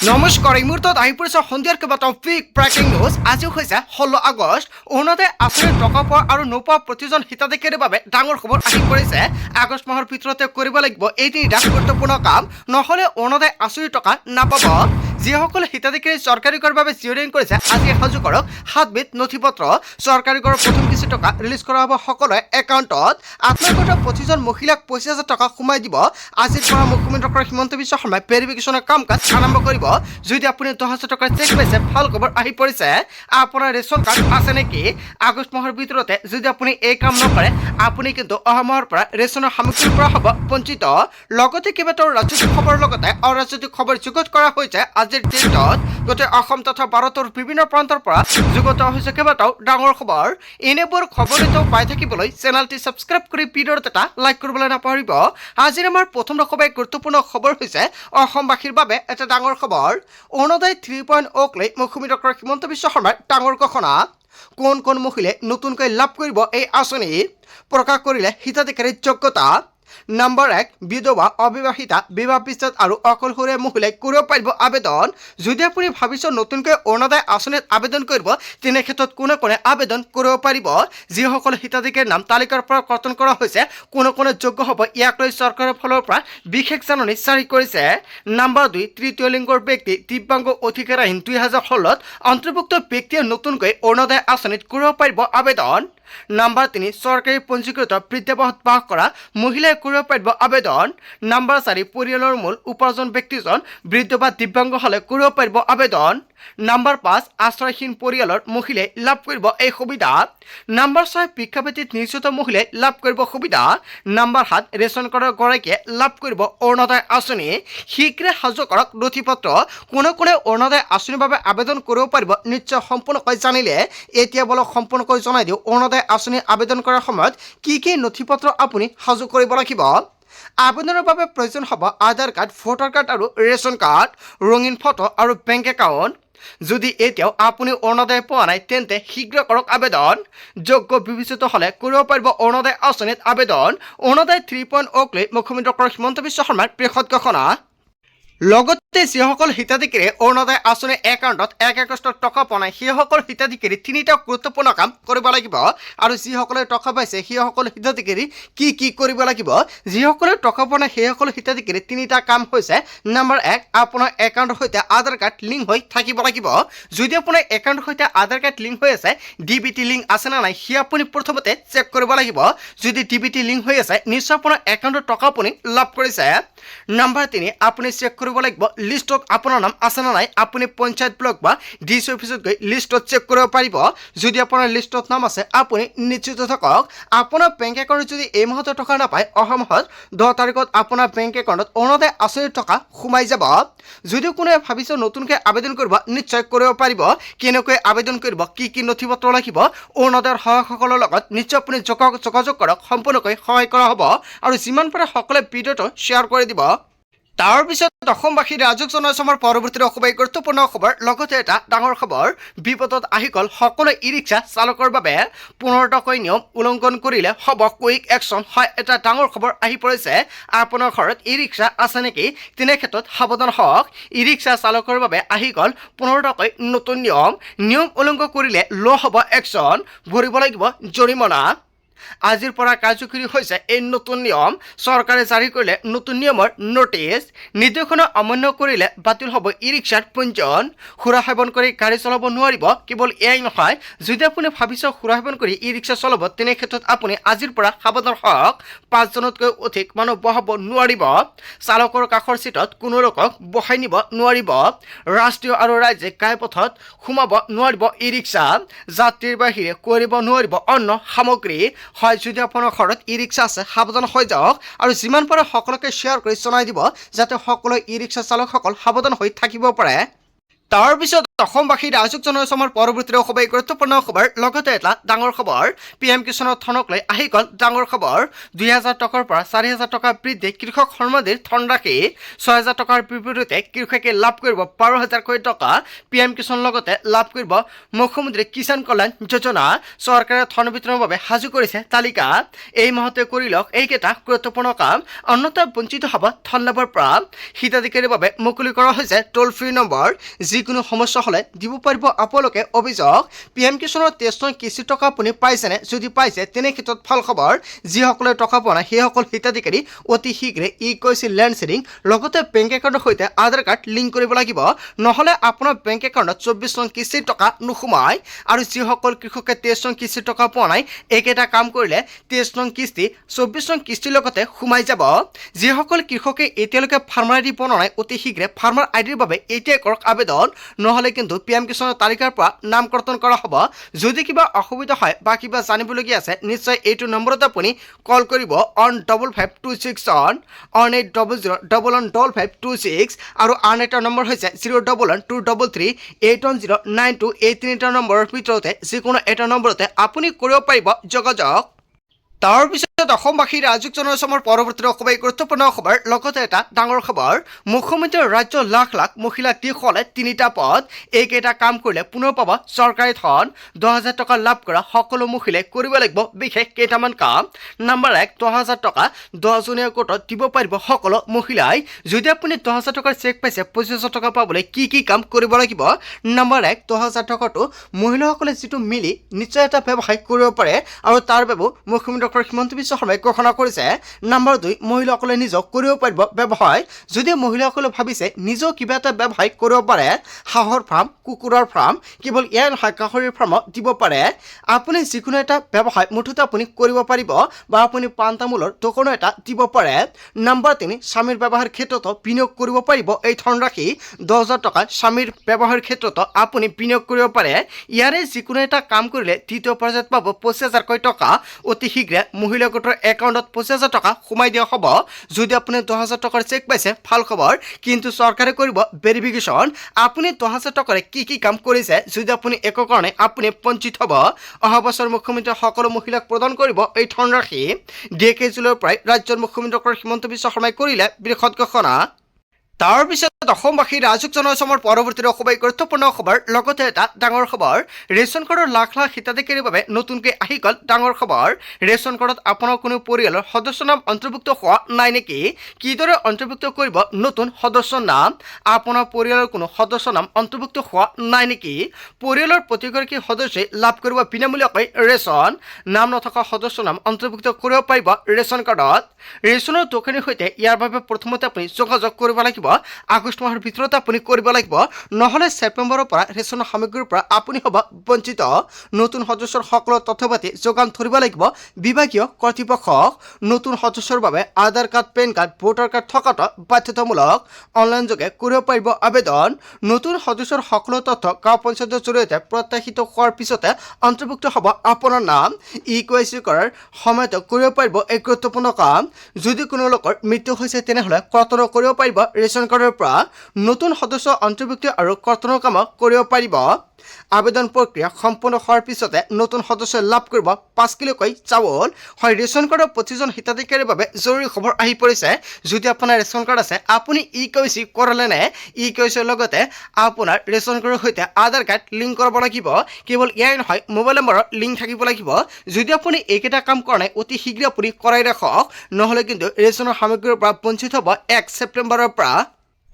নমস্কাৰ এই মুহূৰ্তত আহি পৰিছে সন্ধিয়াৰ কেইবাটাও বিগ ব্ৰেকিং নিউজ। আজি হৈছে 16 আগষ্ট। অৰুণোদয় আঁচনিৰ টকা পোৱা আৰু নোপোৱা প্ৰতিজন হিতাধিকাৰীৰ বাবে ডাঙৰ খবৰ আহি পৰিছে। আগষ্ট মাহৰ ভিতৰতে কৰিব লাগিব এই তিনিটা গুৰুত্বপূৰ্ণ কাম, নহ'লে অৰুণোদয় আঁচনিৰ টকা নাপাব। যিসকলে হিতাধিকাৰী চৰকাৰী কৰৰ বাবে জিঅ'ৰিং কৰিছে, আজি সাজু কৰক 7বিধ নথিপত্ৰ। চৰকাৰী কৰৰ প্ৰথম কিছু টকা ৰিলিজ কৰা হ'ব সকলোৰে একাউণ্টত। আপোনালোকৰ 25জন মহিলাক 25,000 টকা সোমাই দিব। আজিৰ পৰা মুখ্যমন্ত্ৰী ডক্টৰ হিমন্ত বিশ্ব শৰ্মাই ভেৰিফিকেশ্যনৰ কাম কাজ আৰম্ভ কৰিব। যদি আপুনি 10,000 টকাৰ চেক পাইছে, ভাল খবৰ আহি পৰিছে। আপোনাৰ ৰেচন কাৰ্ড আছে নেকি? আগষ্ট মাহৰ ভিতৰতে যদি আপুনি এই কাম নকৰে, আপুনি কিন্তু অহা মাহৰ পৰা ৰেচনৰ সামগ্ৰীৰ পৰা হ'ব বঞ্চিত। লগতে কেইবাটাও ৰাজনৈতিক খবৰৰ লগতে অৰাজনৈতিক খবৰ যুগুত কৰা হৈছে আজিৰ দিনটোত। গোটেই অসম তথা ভাৰতৰ বিভিন্ন প্ৰান্তৰ পৰা যুগুত হৈছে কেইবাটাও ডাঙৰ খবৰ। এনেবোৰ খবৰ পাই থাকিবলৈ চেনেলটি ছাবস্ক্ৰাইব কৰি ভিডিঅ'ত এটা লাইক কৰিবলৈ নাপাহৰিব। আজিৰ আমাৰ প্ৰথম ৰকমেৰ গুৰুত্বপূৰ্ণ খবৰ হৈছে অসমবাসীৰ বাবে এটা ডাঙৰ খবৰ। অৰুণোদয় 3.0 লৈ মুখ্যমন্ত্ৰী ডক্টৰ হিমন্ত বিশ্ব শৰ্মাৰ ডাঙৰ ঘোষণা। কোন কোন মহিলাই নতুনকৈ লাভ কৰিব এই আঁচনি? প্ৰকাশ কৰিলে হিতাধিকাৰীৰ যোগ্যতা। নম্বৰ 1, বিধৱা, অবিবাহিতা, বিবাহ বিচ্ছেদ আৰু অকলশৰীয়া মহিলাই কৰিব পাৰিব আবেদন। যদি আপুনি ভাবিছে নতুনকৈ অৰুণোদয় আঁচনিত আবেদন কৰিব, তেনে ক্ষেত্ৰত কোনে কোনে আবেদন কৰিব পাৰিব? যিসকলে হিতাধিকাৰীৰ নাম তালিকাৰ পৰা কৰ্তন কৰা হৈছে, কোনে কোনে যোগ্য হ'ব, ইয়াক লৈ চৰকাৰৰ ফালৰ পৰা বিশেষ জাননী জাৰি কৰিছে। নম্বৰ 2, তৃতীয় লিংগৰ ব্যক্তি, দিব্যাংগ, অধিকাৰহীন 2016ত অন্তৰ্ভুক্ত ব্যক্তিয়ে নতুনকৈ অৰুণোদয় আঁচনিত কৰিব পাৰিব আবেদন। নম্বৰ 3, চৰকাৰী পঞ্জীকৃত বৃদ্ধাৱস্থাত বাস কৰা মহিলাই কৰিব পাৰিব আবেদন। নম্বৰ 4, পৰিয়ালৰ মূল উপাৰ্জন ব্যক্তিজন বৃদ্ধ বা দিব্যাংগ হ'লে কৰিব পাৰিব আবেদন। নম্বৰ 5, আশ্ৰয়হীন পৰিয়ালৰ মহিলাই লাভ কৰিব এই সুবিধা। নম্বৰ 6, ভিক্ষাবৃত্তিত নিয়োজিত মহিলাই লাভ কৰিব সুবিধা। নম্বৰ 7, ৰেচন কাৰ্ডৰ গৰাকীয়ে লাভ কৰিব অৰুণোদয় আঁচনি। শীঘ্ৰে সাজু কৰক নথিপত্ৰ। কোনে কোনে অৰুণোদয় আঁচনিৰ বাবে আবেদন কৰিব পাৰিব নিশ্চয় সম্পূৰ্ণকৈ জানিলে এতিয়া বলক সম্পূৰ্ণকৈ জনাই দিওঁ অৰুণোদয় আঁচনি আবেদন কৰাৰ সময়ত কি কি নথিপত্ৰ আপুনি সাজু কৰিব লাগিব। আবেদনৰ বাবে প্ৰয়োজন হ'ব আধাৰ কাৰ্ড, ভোটাৰ কাৰ্ড আৰু ৰেচন কাৰ্ড, ৰঙীন ফটো আৰু বেংক একাউণ্ট। যদি এতিয়াও আপুনি অৰুণোদয় পোৱা নাই, তেন্তে শীঘ্ৰ কৰক আবেদন। যোগ্য বিবেচিত হ'লে কৰিব পাৰিব অৰুণোদয় আঁচনিত আবেদন। অৰুণোদয় 3.0 লৈ মুখ্যমন্ত্ৰী ডক্টৰ হিমন্ত বিশ্ব শৰ্মাৰ বৃহৎ ঘোষণা। লগতে যিসকল হিতাধিকাৰীয়ে অৰুণোদয় আঁচনিৰ একাউণ্টত 1 আগষ্টত টকা পোৱা নাই, সেইসকল হিতাধিকাৰী তিনিটা গুৰুত্বপূৰ্ণ কাম কৰিব লাগিব। আৰু যিসকলে টকা পাইছে সেইসকল হিতাধিকাৰী কি কি কৰিব লাগিব? যিসকলে টকা পোৱা নাই সেইসকল হিতাধিকাৰী তিনিটা কাম হৈছে। নম্বৰ 1, আপোনাৰ একাউণ্টৰ সৈতে আধাৰ কাৰ্ড লিংক হৈ থাকিব লাগিব। যদি আপোনাৰ একাউণ্টৰ সৈতে আধাৰ কাৰ্ড লিংক হৈ আছে, DBT লিংক আছে নে নাই সেই আপুনি প্ৰথমতে চেক কৰিব লাগিব। যদি DBT লিংক হৈ আছে, নিশ্চয় আপোনাৰ একাউণ্টৰ টকা আপুনি লাভ কৰিছে। নম্বৰ 3, আপুনি চেক কৰিব লাগিব লিষ্টত আপোনাৰ নাম আছে নে নাই। আপুনি পঞ্চায়ত ব্লক বা DC অফিচত গৈ লিষ্টত চেক কৰিব পাৰিব। যদি আপোনাৰ লিষ্টত নাম আছে, আপুনি নিশ্চিত থাকক। আপোনাৰ বেংক একাউণ্টত যদি এই মাহতে টকা নাপায়, অহা মাহত 10 তাৰিখত আপোনাৰ বেংক একাউণ্টত অৰুণোদয় আঁচনিৰ টকা সোমাই যাব। যদি কোনোৱে ভাবিছে নতুনকৈ আবেদন কৰিব, নিশ্চয় কৰিব পাৰিব। কেনেকৈ আবেদন কৰিব, কি কি নথিপত্ৰ লাগিব, অৰুণোদয়ৰ সহায়কসকলৰ লগত নিশ্চয় আপুনি যোগাযোগ কৰক। সম্পূৰ্ণকৈ সহায় কৰা হ'ব আৰু যিমান পাৰে সকলোৱে ভিডিঅ'টো শ্বেয়াৰ কৰি দিব। তাৰ পিছত অসমবাসীৰ ৰাজক জনাইছে আমাৰ পৰৱৰ্তী অসমবাসী গুৰুত্বপূৰ্ণ খবৰ। লগতে এটা ডাঙৰ খবৰ, বিপদত আহি গ'ল সকলো ই ৰিক্সা চালকৰ বাবে। 15টাকৈ নিয়ম উলংঘন কৰিলে হ'ব কুইক একশ্যন। হয়, এটা ডাঙৰ খবৰ আহি পৰিছে। আপোনাৰ ঘৰত ই ৰিক্সা আছে নেকি? তেনে ক্ষেত্ৰত সাৱধান হওক। ই ৰিক্সা চালকৰ বাবে আহি গ'ল 15টাকৈ নতুন নিয়ম উলংঘন কৰিলে লোৱা হ'ব একশ্যন, ভৰিব লাগিব জৰিমনা। আজিৰ পৰা কাৰ্যকৰী হৈছে এই নতুন নিয়ম। চৰকাৰে জাৰি কৰিলে নতুন নিয়মৰ নটিচ। নিৰ্দেশনা অমান্য কৰিলে বাতিল হ'ব ই ৰিক্সাৰ পঞ্জীয়ন। সুৰা সেৱন কৰি গাড়ী চলাব নোৱাৰিব। কেৱল এয়াই নহয়, যদি আপুনি ভাবিছে সুৰা সেৱন কৰি ই ৰিক্সা চলাব, তেনে ক্ষেত্ৰত আপুনি আজিৰ পৰা সাৱধান হওক। 5 জনতকৈ অধিক মানুহ বহাব নোৱাৰিব। চালকৰ কাষৰ চিটত কোনো লোকক বহাই নিব নোৱাৰিব। ৰাষ্ট্ৰীয় আৰু ৰাজ্যিক ঘাইপথত সোমাব নোৱাৰিব ই ৰিক্সা। যাত্ৰীৰ বাহিৰে কৰিব নোৱাৰিব অন্য সামগ্ৰী। হয়, যদি আপোনাৰ ঘৰত ই ৰিক্সা আছে, সাৱধান হৈ যাওক আৰু যিমান পাৰে সকলোকে শ্বেয়াৰ কৰি জনাই দিব, যাতে সকলো ই ৰিক্সা চালকসকল সাৱধান হৈ থাকিব পাৰে। তাৰপিছত অসমবাসী ৰাইজক জনাইছো আমাৰ পৰৱৰ্তী সবাই গুৰুত্বপূৰ্ণ খবৰ লগতে এটা ডাঙৰ খবৰ PM কিষাণৰ ধনক লৈ আহি গ'ল ডাঙৰ খবৰ 2000 টকাৰ পৰা 4000 টকা বৃদ্ধি কৃষক সন্মানিধি ধন ৰাশি 6000 টকাৰ বিপৰীতে কৃষকে লাভ কৰিব 12000 টকা PM কিষাণ লগতে লাভ কৰিব মুখ্যমন্ত্ৰী কিষাণ কল্যাণ যোজনা চৰকাৰে ধন বিতৰণৰ বাবে সাজু কৰিছে তালিকা এই মাহতে কৰি লওক এইকেইটা গুৰুত্বপূৰ্ণ কাম অন্যথা বঞ্চিত হ'ব ধন লাভৰ পৰা হিতাধিকাৰীৰ বাবে মুকলি কৰা হৈছে টোল ফ্ৰী নম্বৰ যিকোনো সমস্যা হলে দিব পাৰিব আপোনালোকে অভিযোগ PM কিষাণৰ 23 কিস্তি টকা আপুনি পাইছেনে যদি পাইছে তেনে ক্ষেত্ৰত ভাল খবৰ যিসকলে টকা পোৱা নাই সেইসকল হিতাধিকাৰী অতি শীঘ্ৰে ইকৈচি লেণ্ড শেয়াৰিং লগতে বেংক একাউণ্টৰ সৈতে আধাৰ কাৰ্ড লিংক কৰিব লাগিব নহলে আপোনাৰ বেংক একাউণ্টত 24 কিস্তি টকা নোসোমায় আৰু যিসকল কৃষকে 23 কিস্তি টকা পোৱা নাই একেটা কাম কৰিলে 23 কিস্তি 24 কিস্তিৰ লগতে সোমাই যাব যিসকল কৃষকে এতিয়ালৈকে ফাৰ্মাৰ আইডি বনোৱা নাই অতি শীঘ্ৰে ফাৰ্মাৰ আইডিৰ বাবে এতিয়াই কৰক আবেদন নহলে কিন্তু PM কিষাণৰ তালিকাৰ পৰা নাম কৰ্তন কৰা হ'ব যদি কিবা অসুবিধা হয় বা কিবা জানিবলগীয়া আছে নিশ্চয় এইটো নম্বৰত আপুনি কল কৰিব অন 5526 অন 8000115526 আৰু আন এটা নম্বৰ হৈছে 01123381092 এই তিনিটা নম্বৰৰ ভিতৰতে যিকোনো এটা নম্বৰতে আপুনি কৰিব পাৰিব যোগাযোগ তাৰ পিছত অসমবাসী ৰাইজক জনাইছো আমাৰ পৰৱৰ্তী খুবেই গুৰুত্বপূৰ্ণ খবৰ লগতে এটা ডাঙৰ খবৰ মুখ্যমন্ত্ৰী ৰাজ্য লাখ লাখ মহিলা দিশলে তিনিটা পদ এইকেইটা কাম কৰিলে পুনৰ পাব চৰকাৰী ধন 10000 টকা লাভ কৰা সকলো মহিলাই কৰিব লাগিব বিশেষ কেইটামান কাম নম্বৰ 1 10000 টকা 10 জনীয়া কোটত দিব পাৰিব সকলো মহিলাই যদি আপুনি 10000 টকাৰ চেক পাইছে 25000 টকা পাবলৈ কি কাম কৰিব লাগিব নম্বৰ 1 10000 টকাটো মহিলাসকলে যিটো মিলি নিশ্চয় এটা ব্যৱসায় কৰিব পাৰে আৰু তাৰ বাবে মুখ্যমন্ত্ৰী ডক্টৰ হিমন্ত বিশ্ব শৰ্মাই ঘোষণা কৰিছে নম্বৰ 2 মহিলাসকলে নিজক কৰিব পাৰিব ব্যৱসায় যদি মহিলাসকলে ভাবিছে নিজও কিবা এটা ব্যৱসায় কৰিব পাৰে হাঁহৰ ফাৰ্ম কুকুৰৰ ফাৰ্ম কেৱল ইয়াৰ নহয় গাহৰিৰ ফাৰ্ম দিব পাৰে আপুনি যিকোনো এটা ব্যৱসায় মুঠতে আপুনি কৰিব পাৰিব বা আপুনি পাণ তামোলৰ দোকানো এটা দিব পাৰে নম্বৰ 3 স্বামীৰ ব্যৱসায়ৰ ক্ষেত্ৰত বিনিয়োগ কৰিব পাৰিব এই ধনৰাশি 10000 টকা স্বামীৰ ব্যৱসায়ৰ ক্ষেত্ৰত আপুনি বিনিয়োগ কৰিব পাৰে ইয়াৰে যিকোনো এটা কাম কৰিলে দ্বিতীয় পৰ্যায়ত পাব 25000 টকা অতি শীঘ্ৰে মহিলা গোটৰ একাউণ্টত 25000 টকা সোমাই দিয়া হ'ব যদি আপুনি 10000 টকাৰ চেক পাইছে ভাল খবৰ কিন্তু চৰকাৰে কৰিব ভেৰিফিকেশ্যন আপুনি 10000 টকাৰে কি কাম কৰিছে যদি আপুনি একো কাৰণে আপুনি বঞ্চিত হ'ব অহা বছৰ মুখ্যমন্ত্ৰী সকলো মহিলাক প্ৰদান কৰিব এই ধনৰাশি ডেকে জুলাইৰ প্ৰায় ৰাজ্যৰ মুখ্যমন্ত্ৰী ডক্টৰ হিমন্ত বিশ্ব শৰ্মাই কৰিলে বৃহৎ ঘোষণা তাৰ পিছত অসমবাসী ৰাইজক জনাইছো আমাৰ পৰৱৰ্তী খুবেই গুৰুত্বপূৰ্ণ খবৰ লগতে এটা ডাঙৰ খবৰ ৰেচন কাৰ্ডৰ লাখ লাখ হিতাধিকাৰীৰ বাবে নতুনকৈ আহি গ'ল ডাঙৰ খবৰ ৰেচন কাৰ্ডত আপোনাৰ কোনো পৰিয়ালৰ সদস্যৰ নাম অন্তৰ্ভুক্ত হোৱা নাই নেকি কিদৰে অন্তৰ্ভুক্ত কৰিব নতুন সদস্যৰ নাম আপোনাৰ পৰিয়ালৰ কোনো সদস্যৰ নাম অন্তৰ্ভুক্ত হোৱা নাই নেকি পৰিয়ালৰ প্ৰতিগৰাকী সদস্যই লাভ কৰিব বিনামূলীয়াকৈ ৰেচন নাম নথকা সদস্যৰ নাম অন্তৰ্ভুক্ত কৰিব পাৰিব ৰেচন কাৰ্ডত ৰেচনৰ দোকানীৰ সৈতে ইয়াৰ বাবে প্ৰথমতে আপুনি যোগাযোগ কৰিব লাগিব আগষ্ট মাহৰ ভিতৰতে আপুনি কৰিব লাগিব নহলে ছেপ্টেম্বৰৰ পৰা ৰেচনৰ সামগ্ৰীৰ পৰা আপুনি হ'ব বঞ্চিত নতুন সদস্যৰ সকলো তথ্যপাতি যোগান ধৰিব লাগিব বিভাগীয় কৰ্তৃপক্ষক নতুন সদস্যৰ বাবে Aadhaar card PAN card voter card থকাটো বাধ্যতামূলক অনলাইন যোগে কৰিব পাৰিব আবেদন নতুন সদস্যৰ সকলো তথ্য গাঁও পঞ্চায়তৰ জৰিয়তে প্ৰত্যাশিত হোৱাৰ পিছতে অন্তৰ্ভুক্ত হ'ব আপোনাৰ নাম ইকুৱেচি কৰাৰ সময়ত কৰিব পাৰিব এক গুৰুত্বপূৰ্ণ কাম যদি কোনো লোকৰ মৃত্যু হৈছে তেনেহ'লে কৰ্তন কৰিব পাৰিব ৰেচন কাৰ্ডৰ পৰা নতুন সদস্য অন্তৰ্ভুক্তি আৰু কৰ্তনৰ কাম কৰিব পাৰিব আবেদন প্ৰক্ৰিয়া সম্পূৰ্ণ হোৱাৰ পিছতে নতুন সদস্য লাভ কৰিব 5 কিলোকৈ চাউল হয় ৰেচন কাৰ্ডৰ প্ৰতিজন হিতাধিকাৰীৰ বাবে জৰুৰী খবৰ আহি পৰিছে যদি আপোনাৰ ৰেচন কাৰ্ড আছে আপুনি ইকেৱাইচি কৰালে নে ইকেৱাইচিৰ লগতে আপোনাৰ ৰেচন কাৰ্ডৰ সৈতে আধাৰ কাৰ্ড লিংক কৰিব লাগিব কেৱল ইয়াই নহয় মোবাইল নম্বৰৰ লিংক থাকিব লাগিব যদি আপুনি এইকেইটা কাম কৰা নাই অতি শীঘ্ৰে আপুনি কৰাই ৰাখক নহ'লে কিন্তু ৰেচনৰ সামগ্ৰীৰ পৰা বঞ্চিত হ'ব 1 ছেপ্টেম্বৰৰ পৰা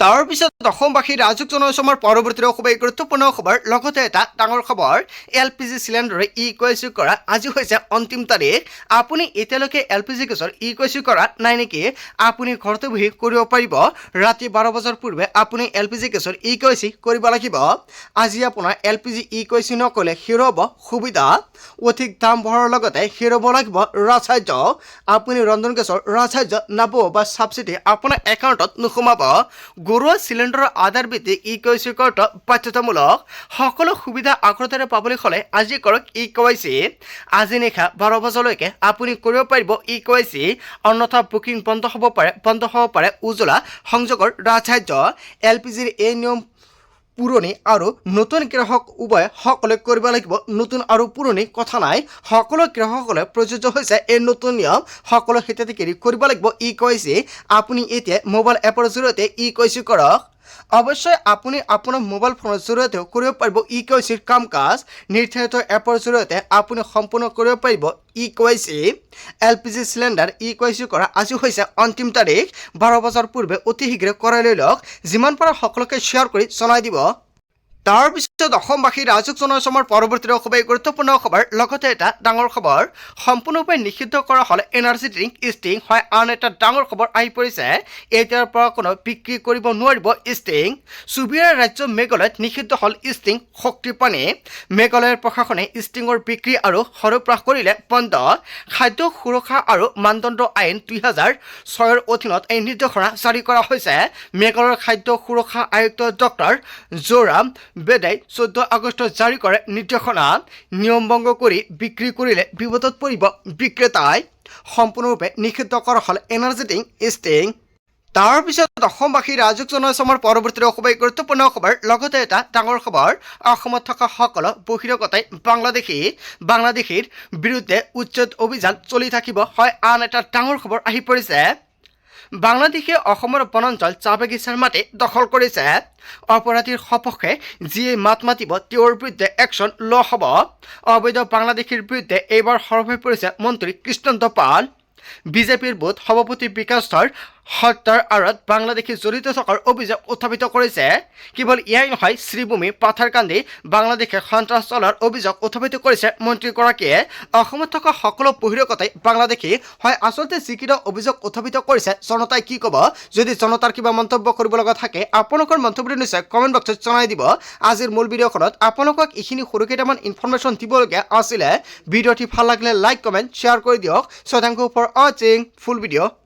তাৰ পিছত অসমবাসী ৰাইজক জনাইছো আমাৰ পৰৱৰ্তী খুবেই গুৰুত্বপূৰ্ণ খবৰ লগতে এটা ডাঙৰ খবৰ LPG চিলিণ্ডাৰ ইকুৱেচি কৰা আজি হৈছে অন্তিম তাৰিখ আপুনি এতিয়ালৈকে LPG গেছৰ ইকুৱেচি কৰা নাই নেকি আপুনি ঘৰতে বহি কৰিব পাৰিব ৰাতি 12 বজাৰ পূৰ্বে আপুনি LPG গেছৰ ইকুৱেচি কৰিব লাগিব আজি আপোনাৰ LPG ইকুৱেচি নকৰিলে হেৰুৱাব সুবিধা অধিক দাম বঢ়াৰ লগতে হেৰুৱাব লাগিব ৰাজসাহায্য আপুনি ৰন্ধন গেছৰ ৰাজসাহায্য নাপাব বা সাবচিডি আপোনাৰ একাউণ্টত নোসোমাব ঘৰুৱা চিলিণ্ডাৰৰ আধাৰ ভিত্তিক ইকুৱেচি কৰাটো বাধ্যতামূলক সকলো সুবিধা আগতেৰে পাবলৈ হ'লে আজি কৰক ইকুৱেচি আজি নিশা 12 বজালৈকে আপুনি কৰিব পাৰিব ইকুৱেচি অন্যথা বুকিং বন্ধ হ'ব পাৰে উজ্জ্বলা সংযোগৰ ৰাজসাহায্য LPGৰ এই নিয়ম পুৰণি আৰু নতুন গ্ৰাহক উভয় সকলে কৰিব লাগিব। নতুন আৰু পুৰণি কথা নাই, সকলো গ্ৰাহকসকলে প্ৰযোজ্য হৈছে এই নতুন নিয়ম, সকলো হিতাধিকাৰী কৰিব লাগিব ই কৈছে। আপুনি এতিয়া মোবাইল এপৰ জৰিয়তে ই কৈছে কৰক। অৱশ্যে আপুনি আপোনাৰ মোবাইল ফোনৰ জৰিয়তেও কৰিব পাৰিব ই কৈছে কাম কাজ। নিৰ্ধাৰিত এপৰ জৰিয়তে আপুনি সম্পূৰ্ণ কৰিব পাৰিব ই কৈছে। LPG চিলিণ্ডাৰ ই কৈছে কৰা আজি হৈছে অন্তিম তাৰিখ। 12 বজাৰ পূৰ্বে অতি শীঘ্ৰে কৰাই লৈ লওক। যিমান পাৰে সকলোকে শ্বেয়াৰ কৰি জনাই দিব। তাৰ পিছত অসমবাসী ৰাইজক জনাইছো আমাৰ পৰৱৰ্তী খুবেই গুৰুত্বপূৰ্ণ খবৰ। লগতে এটা ডাঙৰ খবৰ, সম্পূৰ্ণৰূপে নিষিদ্ধ কৰা হ'ল এনাৰ্জি ড্ৰিংক ষ্টিং। হয়, আন এটা ডাঙৰ খবৰ আহি পৰিছে। এতিয়াৰ পৰা কোনো বিক্ৰী কৰিব নোৱাৰিব ষ্টিং। চুবুৰীয়া ৰাজ্য মেঘালয়ত নিষিদ্ধ হ'ল ষ্টিং শক্তি পানী। মেঘালয়ৰ প্ৰশাসনে ষ্টিঙৰ বিক্ৰী আৰু সৰবৰাহ কৰিলে বন্ধ। খাদ্য সুৰক্ষা আৰু মানদণ্ড আইন 2006ৰ অধীনত এই নিৰ্দেশনা জাৰি কৰা হৈছে। মেঘালয়ৰ খাদ্য সুৰক্ষা আয়ুক্ত ডক্টৰ জোৰাম বেদাই 14 আগষ্ট জাৰি কৰে নিৰ্দেশনা। নিয়ম ভংগ কৰি বিক্ৰী কৰিলে বিপদত পৰিব বিক্ৰেতাই। সম্পূৰ্ণৰূপে নিষিদ্ধ কৰা হ'ল এনাৰ্জি ড্ৰিংক ষ্টিং। তাৰ পিছত অসমবাসী ৰাইজক জনাইছো আমাৰ পৰৱৰ্তী খুবেই গুৰুত্বপূৰ্ণ খবৰ। লগতে এটা ডাঙৰ খবৰ, অসমত থকা সকলো বহিৰাগতাই বাংলাদেশীৰ বিৰুদ্ধে উচ্ছেদ অভিযান চলি থাকিব। হয়, আন এটা ডাঙৰ খবৰ আহি পৰিছে। বাংলাদেশে অসমৰ বনাঞ্চল চাহ বাগিচাৰ মাটি দখল কৰিছে। অপৰাধীৰ সপক্ষে যিয়ে মাত মাতিব তেওঁৰ বিৰুদ্ধে একশ্যন লোৱা হ'ব। অবৈধ বাংলাদেশীৰ বিৰুদ্ধে এইবাৰ সৰব হৈ পৰিছে মন্ত্ৰী কৃষ্ণকান্ত পাল। বিজেপিৰ বুথ সভাপতি বিকাশৰ হত্যাৰ আঁৰত বাংলাদেশী জড়িত থকাৰ অভিযোগ উত্থাপিত কৰিছে। কেৱল ইয়াই নহয়, শ্ৰীভূমি পাথাৰকান্দি বাংলাদেশে সন্ত্ৰাস চলোৱাৰ অভিযোগ উত্থাপিত কৰিছে মন্ত্ৰীগৰাকীয়ে। অসমত থকা সকলো বহিৰাগতাই বাংলাদেশী হয়। আচলতে যিকেইটা অভিযোগ উত্থাপিত কৰিছে, জনতাই কি ক'ব? যদি জনতাৰ কিবা মন্তব্য কৰিব লগা থাকে আপোনালোকৰ মন্তব্যটো নিশ্চয় কমেণ্ট বক্সত জনাই দিব। আজিৰ মূল ভিডিঅ'খনত আপোনালোকক এইখিনি সৰু কেইটামান ইনফৰমেশ্যন দিবলগীয়া আছিলে। ভিডিঅ'টি ভাল লাগিলে লাইক কমেণ্ট শ্বেয়াৰ কৰি দিয়ক। So thank you for watching full video.